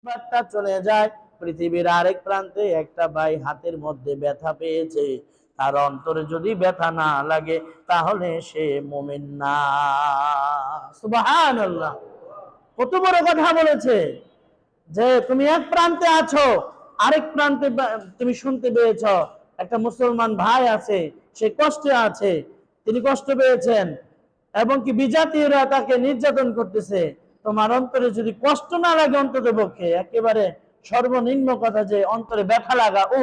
বার্তা চলে যায় পৃথিবীর আরেক প্রান্তে একটা ভাই হাতের মধ্যে ব্যথা পেয়েছে, তার অন্তরে যদি ব্যথা না লাগে তাহলে সে মুমিন না। সুবহানাল্লাহ, কত বড় কথা বলেছে যে তুমি এক প্রান্তে আছো, আরেক প্রান্তে তুমি শুনতে পেয়েছ একটা মুসলমান ভাই আছে, সে কষ্টে আছে, তিনি কষ্ট পেয়েছেন এবং কি বিজাতীয়রা তাকে নির্যাতন করতেছে। তোমার অন্তরে যদি কষ্ট না লাগে, অন্তত পক্ষে একেবারে সর্বনিম্ন কথা যে অন্তরে ব্যথা লাগা, ও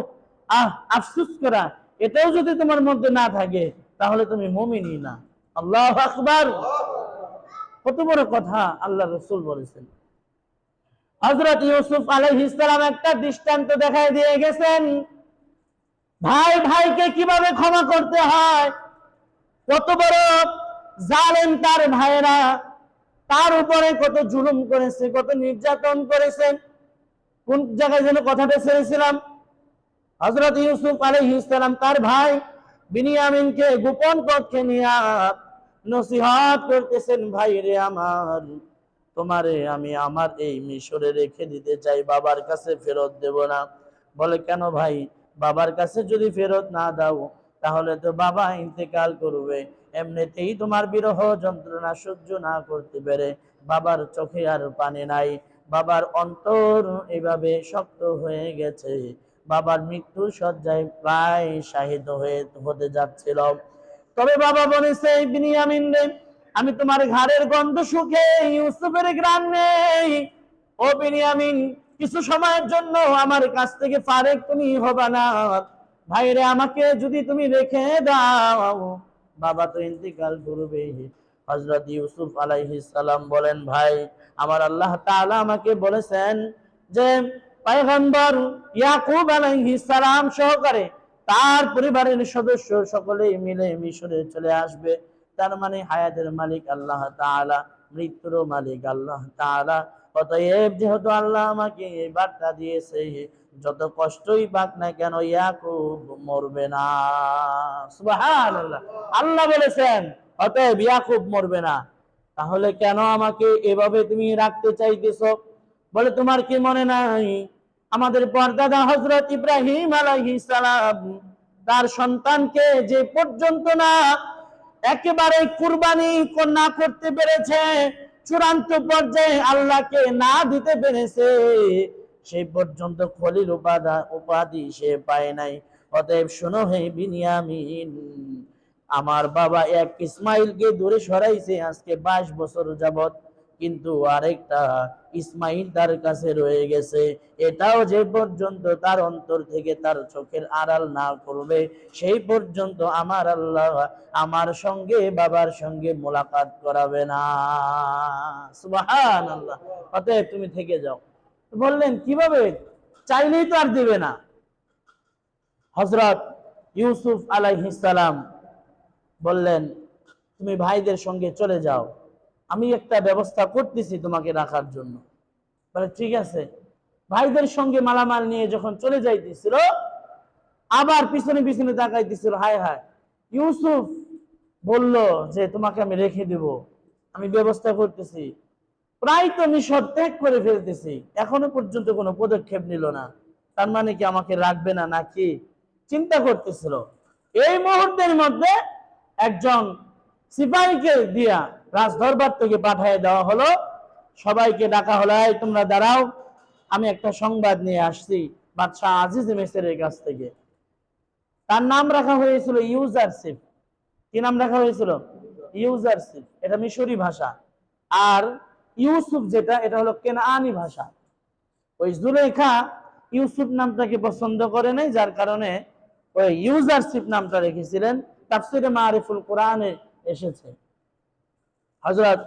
আফসুস করা, এটাও যদি তোমার মধ্যে না থাকে তাহলে তুমি মুমিনই না। আল্লাহু আকবার, কত বড় কথা আল্লাহ রাসূল বলেছেন। হযরত ইউসুফ আলাইহিস সালাম একটা দৃষ্টান্ত দেখায় দিয়ে গেছেন, ভাই ভাইকে কিভাবে ক্ষমা করতে হয়। কত বড় জালেম তার ভাইরা, তার উপরে কত জুলুম করেছে, কত নির্যাতন করেছে। কোন জায়গায় যেন কথাটা ছেড়েছিলাম, হযরত ইউসুফ আলাইহিস সালাম তার ভাই বিনিয়ামিনকে গোপন কক্ষে নিয়ে নসিহত করতেছেন, ভাই রে আমার, তোমারে আমি আমার এই মিশরে রেখে দিতে চাই, বাবার কাছে ফেরত দেব না। বলে কেন ভাই, বাবার কাছে যদি ফেরত না দাও তাহলে তো বাবা ইন্তেকাল করবে, এমনিতেই তোমার বিরহ যন্ত্রণা সহ্য না করতে পেরে বাবার চোখে আর পানি নাই, বাবার অন্তর এভাবে শক্ত হয়ে গেছে, বাবার মৃত্যুর শয্যায় প্রায় শাহিদ হতে যাচ্ছিল। তবে বাবা বলেছে, বিনিয়ামিন রে, আমি তোমার ঘাড়ের গন্ধ শুকে ইউসুফের ঘ্রাণ নেই। ও বিনিয়ামিন, কিছু সময়ের জন্য আমার কাছ থেকে ফারেক তুমি হবা না। ভাইরে, আমাকে যদি তুমি রেখে দাও, বাবা তো ইন্তেকাল করবে। হযরত ইউসুফ আলাইহিস সালাম বলেন, ভাই আমার আল্লাহ তাআলা আমাকে বলেছেন যে পয়গম্বর ইয়াকুব আলাইহিস সালাম সহকারে তার পরিবারের সদস্য সকলেই মিলে মিশরে চলে আসবে। তার মানে হায়াতের মালিক আল্লাহ তাআলা, মৃত্যুর মালিক আল্লাহ তাআলা। অতএব যেহেতু আল্লাহ আমাকে এই বার্তা দিয়েছে, যত কষ্টই পাক না কেন ইয়াকুব মরবে না। সুবহানাল্লাহ, আল্লাহ বলেছেন অতএব ইয়াকুব মরবে না। তাহলে কেন আমাকে এভাবে তুমি রাখতে চাইতেছো? বলে, তোমার কি মনে নাই আমাদের পরদাদা হযরত ইব্রাহিম আলাইহিস সালাম তার সন্তানকে যে পর্যন্ত না একেবারে কুরবানি না করতে পেরেছে, চূড়ান্ত পর্যায়ে আল্লাহকে না দিতে পেরেছে, সেই পর্যন্ত খলিল উপাধি সে পায় নাই। অতএব শোনো হে বিনিয়ামিন, আমার বাবা এক ইসমাইলকে দূরে সরাইছে আজকে 22 বছর যাবত, কিন্তু আরেকটা ইসমাইল তার কাছে রয়ে গেছে। এটাও যে পর্যন্ত তার অন্তর থেকে তার চোখের আড়াল না করবে, সেই পর্যন্ত আমার আল্লাহ আমার সঙ্গে বাবার সঙ্গে মোলাকাত করাবে না। সুবহানাল্লাহ, অতএব তুমি থেকে যাও। বললেন কিভাবে? চাইলেই তো আর দিবে না। হযরত ইউসুফ আলাইহিস সালাম বললেন, তুমি ভাইদের সঙ্গে চলে যাও, আমি একটা ব্যবস্থা করতেছি তোমাকে রাখার জন্য। বলে ঠিক আছে। ভাইদের সঙ্গে মালামাল নিয়ে যখন চলে যাইতেছিল, আবার পিছনে পিছনে তাকাইতেছিল, হায় হায়, ইউসুফ বলল যে তোমাকে আমি রেখে দেব, আমি ব্যবস্থা করতেছি, প্রায় তো মিশর ত্যাগ করে ফেলতেছি, এখনো পর্যন্ত কোনো পদক্ষেপ নিল না, তার মানে কি আমাকে রাখবে না নাকি? চিন্তা করতেছিল। এই মুহূর্তের মধ্যে একজন সিপাহীকে দিয়া রাজদরবার থেকে পাঠিয়ে দেওয়া হলো, সবাইকে ডাকা হলো, এই তোমরা দাঁড়াও, আমি একটা সংবাদ নিয়ে আসছি বাদশাহ আজিজ মিসরের কাছ থেকে। তার নাম রাখা হয়েছিল ইউজারশিপ। কি নাম রাখা হয়েছিল? ইউজারশিপ। এটা মিশরি ভাষা। আর ইউসুফ যেটা, এটা হলো কেনানি ভাষা। ওই জুলেখা ইউসুফ নামটাকে পছন্দ করে নাই, যার কারণে ওই ইউজারশিপ নামটা রেখেছিলেন। তাফসীরে মারিফুল কোরআনে এসেছে। হযরত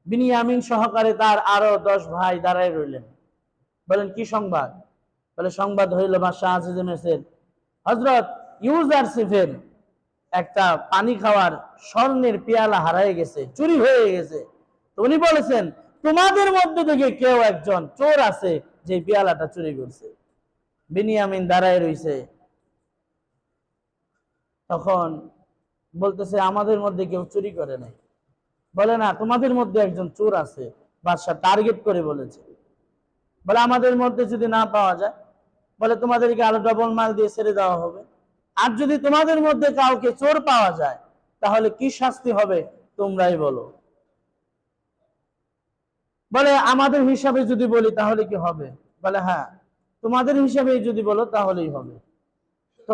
বিনিয়ামিন সহকারে তার আরো 10 ভাই দাঁড়ায় রইলেন। বলেন কি সংবাদ? বলে সংবাদ হইল বাদশাহ আজিজ মিসর হযরত ইউজারশিপের একটা পানি খাওয়ার স্বর্ণের পেয়ালা হারায় গেছে, চুরি হয়ে গেছে। তো উনি বলেছেন, তোমাদের মধ্যে থেকে কেউ একজন চোর আছে যে পেয়ালাটা চুরি করছে। বিনিয়ামিন দাঁড়ায় রইছে। তখন বলতেছে, আমাদের মধ্যে কেউ চুরি করে নাই। বলে না, তোমাদের মধ্যে একজন চোর আছে, বাদশা টার্গেট করে বলেছে। বলে আমাদের মধ্যে যদি না পাওয়া যায়, বলে তোমাদেরকে আরো ডবল মাল দিয়ে ছেড়ে দেওয়া হবে। আর যদি তোমাদের মধ্যে কাউকে চোর পাওয়া যায়, তাহলে কি শাস্তি হবে তোমরাই বলো। বলে আমাদের হিসাবে যদি বলি তাহলে কি হবে? বলে হ্যাঁ, তোমাদের হিসাবে যদি বলো তাহলেই হবে। তো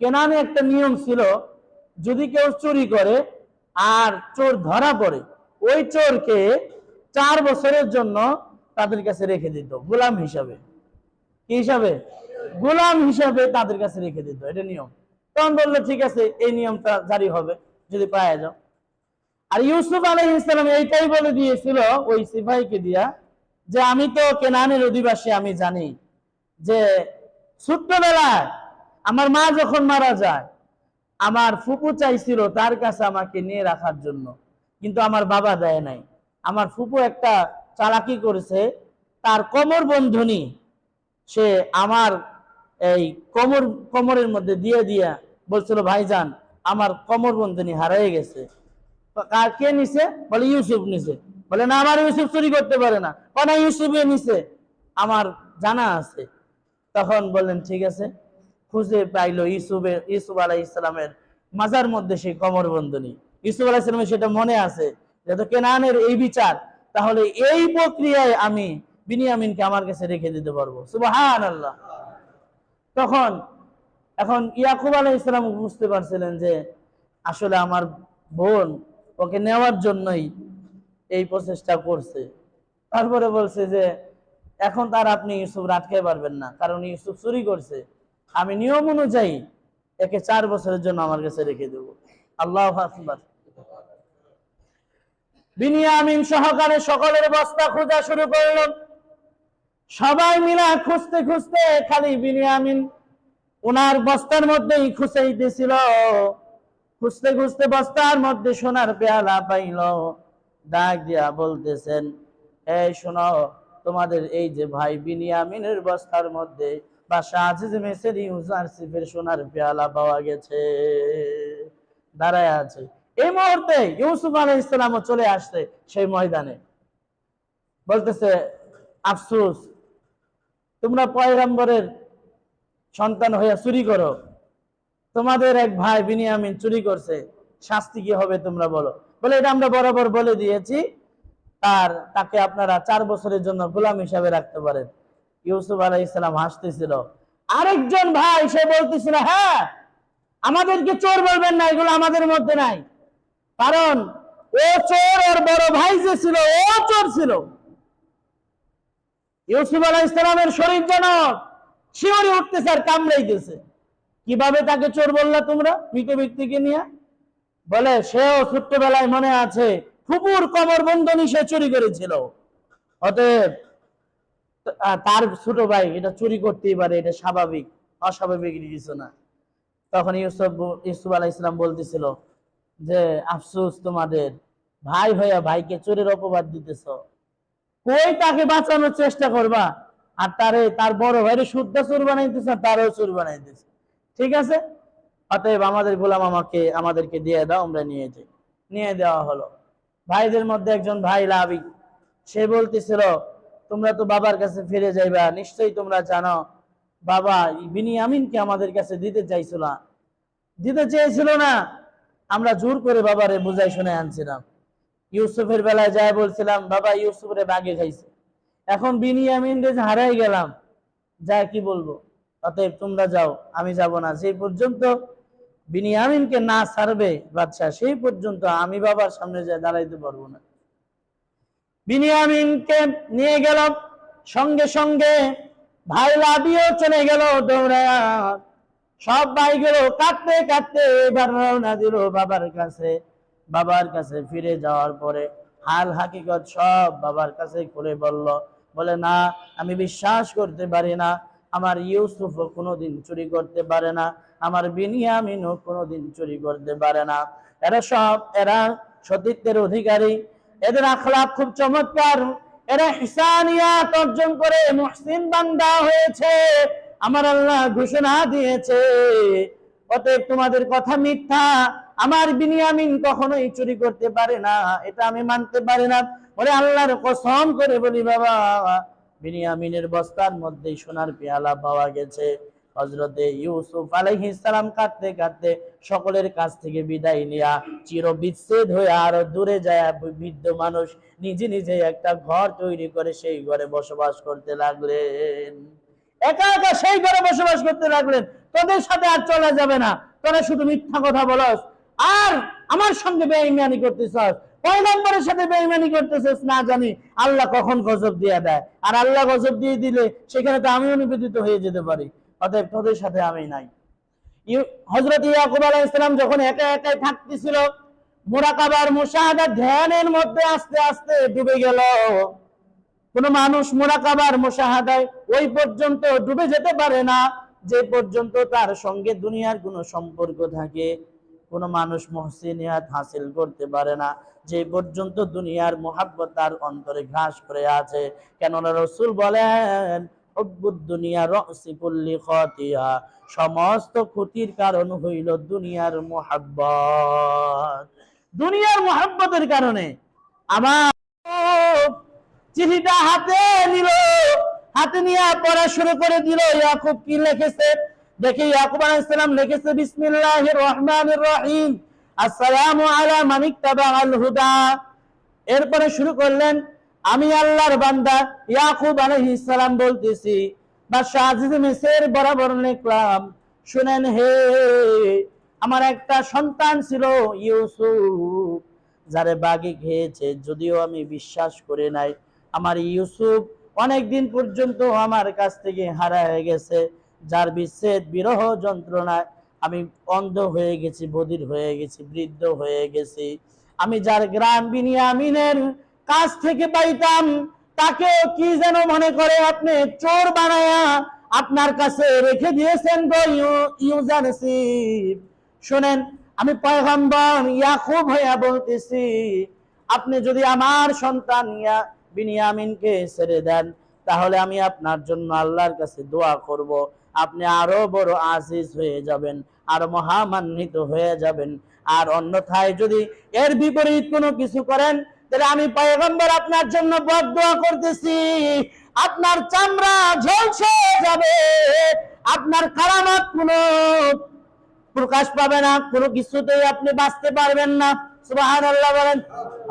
কেনানে একটা নিয়ম ছিল, যদি কেউ চুরি করে আর চোর ধরা পড়ে, ওই চোরকে 4 বছরের জন্য তাদের কাছে রেখে দিত গোলাম হিসাবে। কি হিসাবে? গোলাম হিসাবে তাদের কাছে রেখে দিত, এটা নিয়ম। তখন বললো ঠিক আছে, এই নিয়মটা জারি হবে যদি পাওয়া যাও। আর ইউসুফ আলাইহিস সালাম এইটাই বলে দিয়েছিল ওই সিপাহীকে দিয়া, যে আমি তো কেনানের অধিবাসী, আমি জানি যে ছোট্টবেলায় আমার মা যখন মারা যায়, আমার ফুপু চাইছিল তার কাছে আমাকে নিয়ে রাখার জন্য, কিন্তু আমার বাবা দেয় নাই। আমার ফুপু একটা চালাকি করেছে, তার কোমর বন্ধনী সে আমার এই কোমরের মধ্যে দিয়ে দিয়া বলছিল, ভাইজান আমার কোমর বন্ধনী হারিয়ে গেছে। কার কে নিছে? বলে ইউসুফ নিছে। বলে না, আমার ইউসুফ চুরি করতে পারে না। না, ইউসুফে নিছে, আমার জানা আছে। তখন বললেন ঠিক আছে, খুঁজে পাইলো ইউসুফ আলাইহিস সালামের মাজার মধ্যে সেই কোমর বন্ধনী। ইউসুফ আলাইহিস সালামের সেটা মনে আছে, যেহেতু কেনানের এই বিচার, তাহলে এই প্রক্রিয়ায় আমি বিনিয়ামিনকে আমার কাছে রেখে দিতে পারবো। সুবহানাল্লাহ। তখন এখন ইয়াকুব আলাইহিস সালাম বুঝতে পারছিলেন যে আসলে আমার বোন ওকে নেওয়ার জন্যই এই প্রচেষ্টা করছে। তারপরে বলছে যে এখন তার আপনি ইউসুফ আটকাতে পারবেন না, কারণ ইউসুফ চুরি করছে। আমি নিয়ম অনুযায়ী একে 4 বছরের জন্য আমার কাছে রেখে দেব। আল্লাহু আকবার। বিনিয়ামিন সহকারে সকলের বস্তা খোঁজা শুরু করলো। সবাই মিলে খুঁজতে খুঁজতে খালি বিনিয়ামিন ওনার বস্তার মধ্যেই খুঁজাইতেছিল। খুঁজতে খুঁজতে বস্তার মধ্যে সোনার পেয়ালা পাইল। ডাক দিয়া বলতেছেন, এই শোনো, তোমাদের এই যে ভাই বিনিয়ামিনের বস্তার মধ্যে বাদশা আজিজ মিসর ইউজারসিফের সোনার পেয়ালা পাওয়া গেছে। দাঁড়ায় আছে। এই মুহূর্তে ইউসুফ আলাইহিস সালামও চলে আসছে সেই ময়দানে। বলতেছে, আফসোস, তোমরা পয়গম্বরের সন্তান হইয়া চুরি করো, তোমাদের এক ভাই বিনিয়ামিন চুরি করছে, শাস্তি কি হবে তোমরা বলো। বলে এটা আমরা বরাবর বলে দিয়েছি, তাকে আপনারা 4 বছরের জন্য গোলাম হিসাবে রাখতে পারেন। ইউসুফ আলাইহিস সালাম হাসতেছিল। আরেকজন ভাই সে বলতেছিল, হ্যাঁ, আমাদেরকে চোর বলবেন না, এগুলো আমাদের মধ্যে নাই, কারণ ও চোর, ওর বড় ভাই যে ছিল ও চোর ছিল। ইউসুফ আলাইহিস সালামের শরীর যেন শিহরে উঠতেছে আর কামড়াইতেছে। কিভাবে তাকে চোর বললা তোমরা মৃত ব্যক্তিকে নিয়ে? বলে সেও ছোট্টবেলায় মনে আছে ফুপুর কোমর বন্ধনী সে চুরি করেছিল, অতএব তার ছোট ভাই এটা চুরি করতেই পারে, এটা স্বাভাবিক, অস্বাভাবিক কিছু না। তখন ইউসুফ আলাইহিস সালাম বলতেছিল যে আফসোস তোমাদের, ভাই হইয়া ভাইকে চোরের অপবাদ দিতেছ। কই তাকে বাঁচানোর চেষ্টা করবা, আর তার বড় ভাইরে শুদ্ধ চোর বানাইতেছে, তারও চোর বানাইতেছে। ঠিক আছে, অতএব আমাদের গোলাম আমাদেরকে দিয়ে দাও, আমরা নিয়ে যাই। নিয়ে দেওয়া হলো। ভাইদের মধ্যে একজন ভাই লাবি, সে বলতেছিল, তোমরা তো বাবার কাছে ফিরে যাইবা, নিশ্চয়ই তোমরা জানো বাবা বিনিয়ামিনকে আমাদের কাছে দিতে চেয়েছিল না, আমরা জোর করে বাবারে বুঝাই শুনে আনছিলাম। ইউসুফের বেলায় যায় বলছিলাম, বাবা ইউসুফরে বাগে খাইছে, এখন বিনিয়ামিন রে হারাই গেলাম, যা কি বলবো, অতএব তোমরা যাও, আমি যাব না। সেই পর্যন্ত বিনিয়ামিনকে না ছাড়বে বাদশা, সেই পর্যন্ত আমি বাবার সামনে যা দাঁড়াইতে পারবো না। বিনিয়ামিনকে নিয়ে গেল, সঙ্গে সঙ্গে ভাই লাবিও চলে গেল দৌড়ায়া। সব ভাইগুলো কাঁদতে কাঁদতে এবার রওনা দিল বাবার কাছে। বাবার কাছে ফিরে যাওয়ার পরে হাল হাকিকত সব বাবার কাছে খুলে বলে না, আমি বিশ্বাস করতে পারি না, আমার ইউসুফও কোনোদিন চুরি করতে পারে না, আমার বিনিয়ামিনও কোনোদিন চুরি করতে পারে না। এরা সতীত্বের অধিকারী, এদের আখলাক খুব চমৎকার, এরা ইহসানিয়াত অর্জন করে মুহসিন বান্দা হয়েছে, আমার আল্লাহ ঘোষণা দিয়েছে। অতএব তোমাদের কথা মিথ্যা, আমার বিনিয়ামিন কখনোই চুরি করতে পারে না, এটা আমি মানতে পারি না। বলে আল্লাহর কসম করে বলি বাবা, বিনিয়ামিনের বস্তার মধ্যে সোনার পেয়ালা পাওয়া গেছে। হযরতে ইউসুফ আলাইহিস সালাম কাঁদতে কাঁদতে সকলের কাছ থেকে বিদায় নিয়া চির বিচ্ছেদ হয়ে আরো দূরে যায়, বৃদ্ধ মানুষ নিজে নিজে একটা ঘর তৈরি করে সেই ঘরে বসবাস করতে লাগলেন। একা একা সেই ঘরে বসবাস করতে লাগলেন। তোদের সাথে আর চলা যাবে না, তোরা শুধু মিথ্যা কথা বলস আর আমার সঙ্গে বেঈমানি করতেছস, পয়গম্বরের সাথে বেঈমানি করতেছস, না জানি আল্লাহ কখন গজব দিয়ে দেয়। আর আল্লাহ গজব দিয়ে দিলে সেখানে তো আমিও নিবেদিত হয়ে যেতে পারি, অতএব তোদের সাথে আমি নাই। হযরত ইয়াকুব আলাইহিস সালাম যখন একা একাই থাকতেছিল, মুরাকাবার মুশাহাদা ধ্যানের মধ্যে আস্তে আস্তে ডুবে গেল। কোন মানুষ মুরাকাবার মুশাহাদায় ওই পর্যন্ত ডুবে যেতে পারে না যে পর্যন্ত তার সঙ্গে দুনিয়ার কোনো সম্পর্ক থাকে। কোন মানুষ মুহসিনিয়াত হাসিল করতে পারে না যে পর্যন্ত দুনিয়ার মুহাব্বত তার অন্তরে ঘাস করে আছে। কেননা রাসূল বলেন, হুব্বুদ দুনিয়া রাসি কুল্লি খাতিয়া, সমস্ত ক্ষতির কারণ হইল দুনিয়ার মুহাব্বত। দুনিয়ার মুহাব্বতের কারণে আমার চিঠিটা হাতে নিল, হাতে নিয়ে পড়া শুরু করে দিল। ইয়াকুব কি লিখেছে দেখি। ইয়াকুব আলাইহিস সালাম লিখেছে, বিসমিল্লাহির রহমানির রহিম, আসসালামু আলা মান ইত্তাবাআল হুদা। এরপরে শুরু করলেন, আমি আল্লাহর বান্দা ইয়াকুব আলাইহিস সালাম বলতেছি, বাদশাহ আজিজ মিসর বরাবর লিখলাম, শুনেন হে, আমার একটা সন্তান ছিল ইউসুফ, যারে বাঘে খেয়েছে, যদিও আমি বিশ্বাস করি নাই। আমার ইউসুফ অনেক দিন পর্যন্ত আমার কাছ থেকে হারায় গেছে, যার বিচ্ছেদ বিরহ যন্ত্রণায় আমি অন্ধ হয়ে গেছি, বধির হয়ে গেছি, বৃদ্ধ হয়ে গেছি। আমি যার গ্রাম বিনিয়ামিনের কাছ থেকে পাইতাম, তাকে কি যেন মনে করে আপনি চোর বানায়া আপনার কাছে রেখে দিয়েছেন গো ইউজানসিব। শুনেন, আমি পয়গম্বর ইয়াকুব হইয়া বলতেছি, আপনি যদি আমার সন্তান বিনিয়ামিনকে ছেড়ে দেন, তাহলে আমি আপনার জন্য আল্লাহর কাছে দোয়া করব, আপনি আরো বড় আজিজ হয়ে যাবেন, আর মহামান্বিত হয়ে যাবেন। আর অন্যথায় যদি এর বিপরীত কোনো কিছু করেন, তাহলে আমি পয়গম্বর আপনার জন্য বদদোয়া করতেছি, আপনার চামড়া ঝলসে যাবে, আপনার কারামাত কোনো প্রকাশ পাবে না, কোনো কিছুতেই আপনি বাঁচতে পারবেন না। সুবহানাল্লাহ বলেন।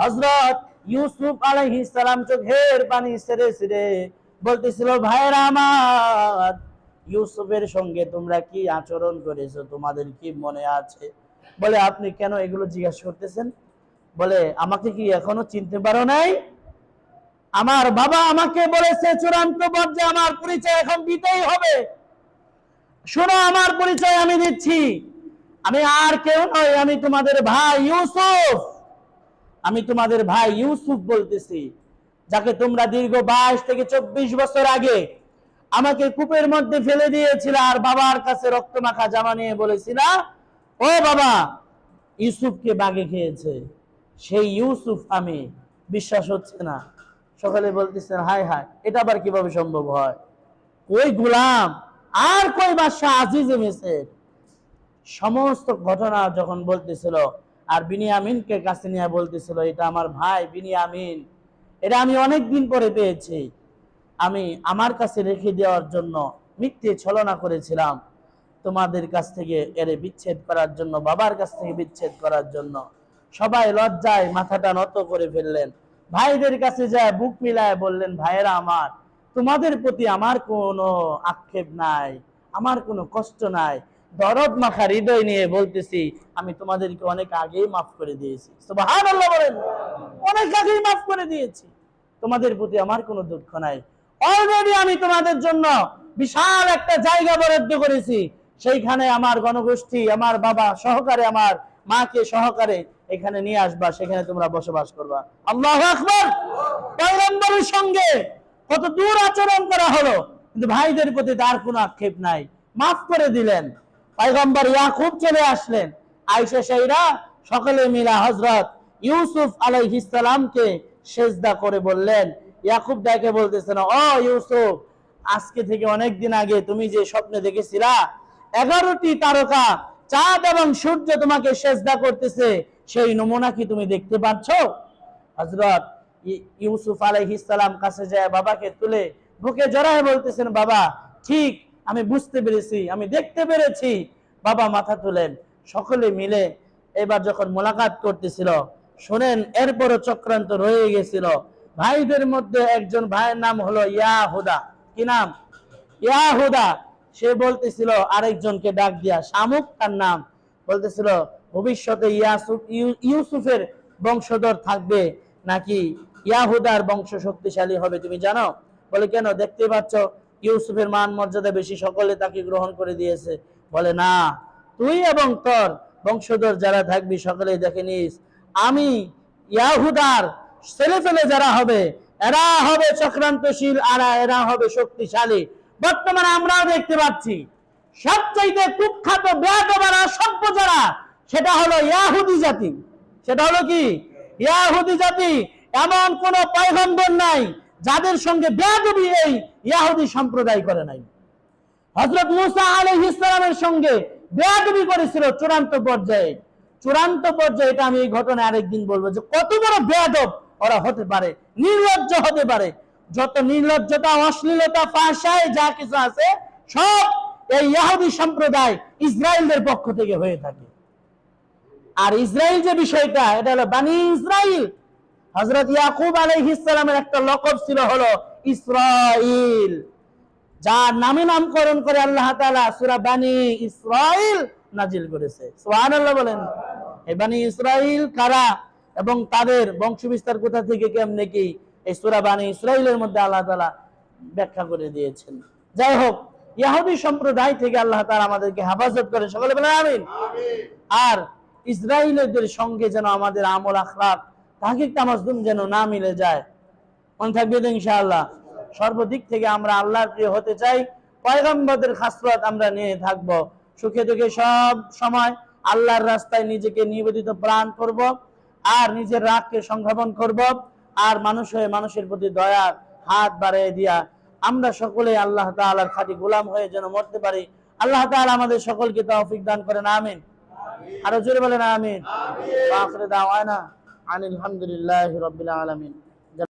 হযরত ইউসুফ আলাইহিস সালাম চোখের পানি ছেড়ে ছেড়ে বলতেছিল, ভাইরা আমার, ইউসুফের সঙ্গে তোমরা কি আচরণ করেছো তোমাদের কি মনে আছে? বলে, আপনি কেন এগুলো জিজ্ঞাসা করতেছেন? বলে, আমাকে কি এখনো চিনতে পারো নাই? আমার বাবা আমাকে বলেছে চূড়ান্ত পর্যায়ে আমার পরিচয় এখন দিতেই হবে। শোনো, আমার পরিচয় আমি দিচ্ছি, আমি আর কেউ নই, আমি তোমাদের ভাই ইউসুফ। আমি তোমাদের ভাই ইউসুফ বলতেছি, যাকে তোমরা দীর্ঘ 22 থেকে 24 বছর আগে আমাকে কূপের মধ্যে ফেলে দিয়েছিল, আর বাবার কাছে রক্ত মাখা জামা নিয়ে বলেছিল, ও বাবা, ইউসুফকে বাঘে খেয়েছে, সেই ইউসুফ আমি। বিশ্বাস হচ্ছে না? সকালে বলতেছেন, হায় হায়, এটা আবার কিভাবে সম্ভব হয়? কই গোলাম আর কই বাদশাহ আজিজে মিসর? সমস্ত ঘটনা যখন বলতেছিল, আর বিনিয়ামিনকে কাছে নিয়ে বলতেছিল, এটা আমার ভাই বিনিয়ামিন, এটা আমি অনেক দিন পরে পেয়েছি, আমি আমার কাছে রেখে দেওয়ার জন্য মিথ্যে ছলনা করেছিলাম, তোমাদের কাছ থেকে এরে বিচ্ছেদ করার জন্য, বাবার কাছ থেকে বিচ্ছেদ করার জন্য। সবাই লজ্জায় মাথাটা নত করে ফেললেন। ভাইদের কাছে যায় বুক মিলায় বললেন, ভাইয়েরা আমার, তোমাদের প্রতি আমার কোনো আক্ষেপ নাই, আমার কোনো কষ্ট নাই, দরদ মাখা হৃদয় নিয়ে বলতেছি, আমি তোমাদেরকে অনেক আগেই মাফ করে দিয়েছি। সুবহানাল্লাহ বলেন। অনেক আগেই মাফ করে দিয়েছি, তোমাদের প্রতি আমার কোনো দুঃখ নাই। অলরেডি আমি তোমাদের জন্য বিশাল একটা জায়গা বরাদ্দ করেছি, সেইখানে আমার গণগোষ্ঠী, আমার বাবা সহকারে, আমার মাকে সহকারে এখানে নিয়ে আসবা, সেখানে তোমরা বসবাস করবা। আল্লাহু আকবার। পয়গম্বরের সঙ্গে কত দূর আচরণ করা হলো, কিন্তু ভাইদের প্রতি তার কোনো আক্ষেপ নাই, মাফ করে দিলেন। পয়গম্বর ইয়াকুব চলে আসলেন, আয়েশা সাইরা সকলে মিলা হযরত ইউসুফ আলাইহিস সালামকে সেজদা করে বললেন। ইয়াকুব দেখে বলতেছেন, ও ইউসুফ, আজকে থেকে অনেক দিন আগে তুমি যে স্বপ্নে দেখেছিলা 11টি তারকা, চাঁদ এবং সূর্য তোমাকে সেজদা করতেছে, সেই নমুনা কি তুমি দেখতে পাচ্ছ? হযরত ইউসুফ আলাইহিস সালাম কাছে যায় বাবাকে তুলে বুকে জড়ায় বলতেছেন, বাবা ঠিক, আমি বুঝতে পেরেছি, আমি দেখতে পেরেছি। বাবা মাথা তুলেন। সকলে মিলে এবার যখন মোলাকাত করতেছিল, শোনেন এরপরও চক্রান্ত রয়ে গেছিল। ভাইদের মধ্যে একজন ভাইয়ের নাম হলো ইয়াহুদা। কি নাম? ইয়াহুদা। সে বলতেছিল আরেকজনকে ডাক দিয়া, শামুক তার নাম, বলতেছিল ভবিষ্যতে ইউসুফের বংশধর থাকবে নাকি ইয়াহুদার বংশ শক্তিশালী হবে তুমি জানো? বলে কেন, দেখতে পাচ্ছ ইউসুফের মান মর্যাদা বেশি, সকলে তাকে গ্রহণ করে দিয়েছে। বলে না, তুই এবং তোর বংশধর যারা থাকবি সকলেই দেখে নিস, আমি ইয়াহুদার ছেলে ফেলে যারা হবে এরা হবে চক্রান্তশীল, আর এরা হবে শক্তিশালী। বর্তমানে আমরাও দেখতে পাচ্ছি সবচাইতে কুখ্যাত বেয়াদব আর অসভ্য যারা, সেটা হলো ইয়াহুদি জাতি। সেটা হলো কি? ইয়াহুদি জাতি। এমন কোন পয়গম্বর নাই যাদের সঙ্গে বেয়াদবি এই ইয়াহুদি সম্প্রদায় করে নাই। হযরত মুসা আলাইহিস সালামের সঙ্গে বেয়াদবি করেছিল চূড়ান্ত পর্যায়ে। চূড়ান্ত পর্যায়ে, এটা আমি এই ঘটনা আরেকদিন বলবো যে কত বড় বেয়াদব ওরা হতে পারে, নির্লজ্জ হতে পারে। যত নির্লজ্জতা, অশ্লীলতা, ফাহশায় যা কিছু আছে সব এই ইহুদি সম্প্রদায় ইসরায়েলদের পক্ষ থেকে হয়ে থাকে। আর ইসরায়েল যে বিষয়টা, এটা হলো বানি ইসরাইল। হযরত ইয়াকুব আলাইহিস সালামের একটা লকব ছিল হলো ইসরাইল, যার নামে নামকরণ করে আল্লাহ তাআলা সূরা বানি ইসরাইল নাজিল করেছে। সুবহানাল্লাহ বলেন। এই বানি ইসরাইল কারা এবং তাদের বংশবিস্তার কোথা থেকে কেমনে কি, এই সূরা বানি ইসরাইলের মধ্যে আল্লাহ তাআলা ব্যাখ্যা করে দিয়েছেন। যাই হোক, ইহুদি সম্প্রদায় থেকে আল্লাহ তাআলা আমাদেরকে হেফাজত করে, সকলে বলেন আমিন। আর ইসরায়েলদের সঙ্গে যেন আমাদের আমল আখলাক তাহকিক তামাজ্জুম যেন না মিলে যায়। মনে থাকবে তো ইনশাআল্লাহ। সর্বদিক থেকে আমরা আল্লাহর প্রিয় হতে চাই, পয়গম্বরদের খাসলত আমরা নিয়ে থাকব। সুখে দুঃখে সব সময় আল্লাহর রাস্তায় নিজেকে নিবেদিত প্রাণ করব, আর নিজের রাগকে সংগ্রাম করব, আর মানুষ হয়ে মানুষের প্রতি দয়ার হাত বাড়িয়ে দিয়া আমরা সকলে আল্লাহ তাআলার খাঁটি গোলাম হয়ে যেন মরতে পারি। আল্লাহ তাআলা আমাদের সকলকে তৌফিক দান করেন, আমিন। আরো জোরে বলেন আমিন। আখির দাওয়ানা আনিল হামদুলিল্লাহি রাব্বিল আলামিন।